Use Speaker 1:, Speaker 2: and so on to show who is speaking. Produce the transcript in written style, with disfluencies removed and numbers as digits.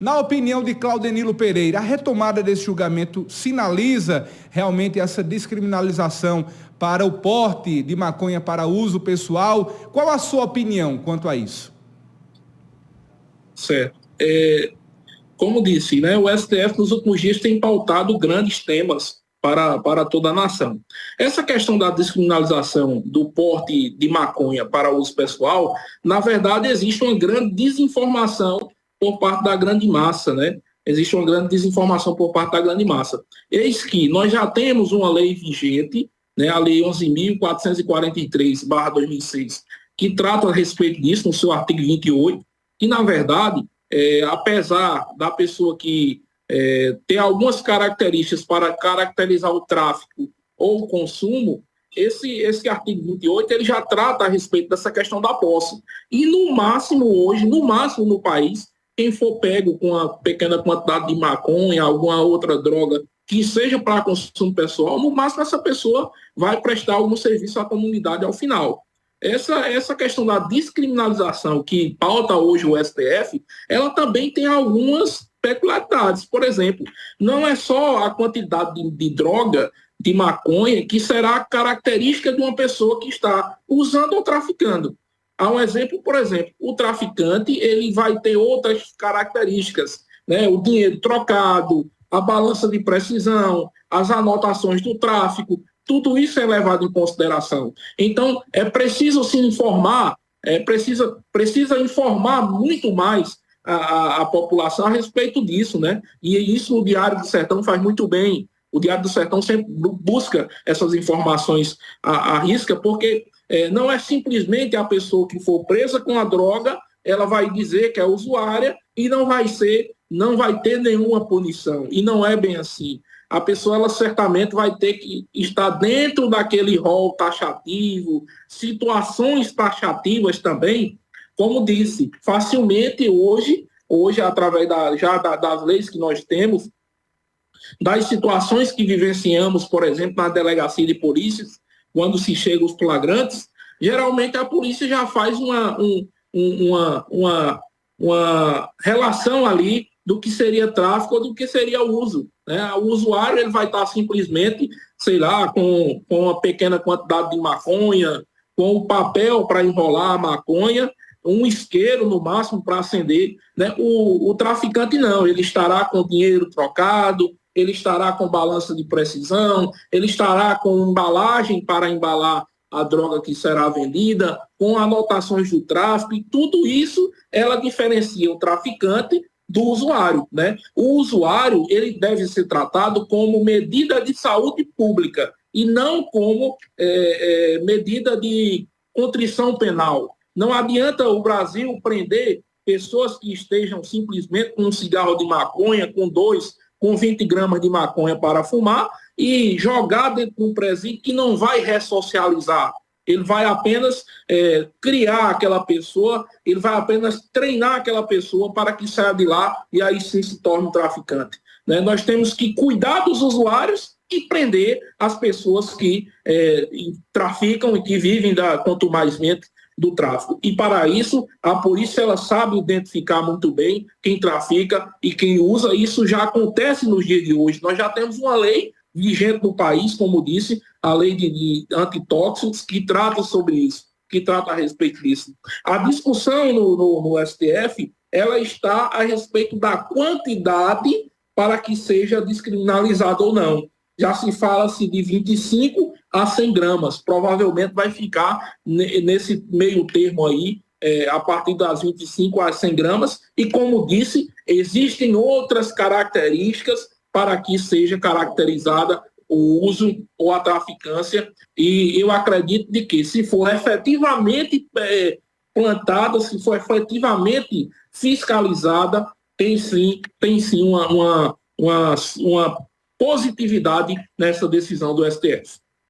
Speaker 1: Na opinião de Claudenilo Pereira, a retomada desse julgamento sinaliza realmente essa descriminalização para o porte de maconha para uso pessoal? Qual a sua opinião quanto a isso?
Speaker 2: Certo. Como disse, né, o STF nos últimos dias tem pautado grandes temas para toda a nação. Essa questão da descriminalização do porte de maconha para uso pessoal, na verdade, existe uma grande desinformação por parte da grande massa, né? Existe uma grande desinformação por parte da grande massa. Eis que nós já temos uma lei vigente, né, a Lei 11.443/2006, que trata a respeito disso, no seu artigo 28, que, na verdade, apesar da pessoa que ter algumas características para caracterizar o tráfico ou o consumo, esse artigo 28 ele já trata a respeito dessa questão da posse. E no máximo hoje, no máximo no país, quem for pego com uma pequena quantidade de maconha, alguma outra droga que seja para consumo pessoal, no máximo essa pessoa vai prestar algum serviço à comunidade ao final. Essa questão da descriminalização que pauta hoje o STF, ela também tem algumas peculiaridades. Por exemplo, não é só a quantidade de droga, de maconha, que será característica de uma pessoa que está usando ou traficando. Há um exemplo, por exemplo, o traficante ele vai ter outras características, né? O dinheiro trocado, a balança de precisão, as anotações do tráfico, tudo isso é levado em consideração. Então, é preciso se informar, precisa informar muito mais a população a respeito disso, né? E isso o Diário do Sertão faz muito bem. O Diário do Sertão sempre busca essas informações à risca, porque não é simplesmente a pessoa que for presa com a droga, ela vai dizer que é usuária e não vai ter nenhuma punição. E não é bem assim. A pessoa ela certamente vai ter que estar dentro daquele rol taxativo, situações taxativas também, como disse, facilmente hoje através das leis que nós temos, das situações que vivenciamos, por exemplo, na delegacia de polícias, quando se chega os flagrantes, geralmente a polícia já faz uma relação ali do que seria tráfico ou do que seria uso. Né? O usuário ele vai estar simplesmente, sei lá, com uma pequena quantidade de maconha, com o papel para enrolar a maconha, um isqueiro no máximo para acender. Né? O traficante não, ele estará com dinheiro trocado, ele estará com balança de precisão, ele estará com embalagem para embalar a droga que será vendida, com anotações do tráfico, e tudo isso ela diferencia o traficante do usuário, né? O usuário ele deve ser tratado como medida de saúde pública e não como medida de contrição penal. Não adianta o Brasil prender pessoas que estejam simplesmente com um cigarro de maconha, com 20 gramas de maconha para fumar e jogar dentro de um presídio que não vai ressocializar. Ele vai apenas criar aquela pessoa, ele vai apenas treinar aquela pessoa para que saia de lá e aí sim se torne um traficante. Né? Nós temos que cuidar dos usuários e prender as pessoas que traficam e que vivem contumazmente do tráfico. E para isso, a polícia ela sabe identificar muito bem quem trafica e quem usa. Isso já acontece nos dias de hoje. Nós já temos uma lei vigente no país, como disse, a lei de antitóxicos, que trata sobre isso, que trata a respeito disso. A discussão no STF, ela está a respeito da quantidade para que seja descriminalizado ou não. Já se fala-se de 25 a 100 gramas. Provavelmente vai ficar nesse meio termo aí, a partir das 25 a 100 gramas. E, como disse, existem outras características para que seja caracterizada o uso ou a traficância. E eu acredito de que, se for efetivamente plantada, se for efetivamente fiscalizada, tem sim uma positividade nessa decisão do STF.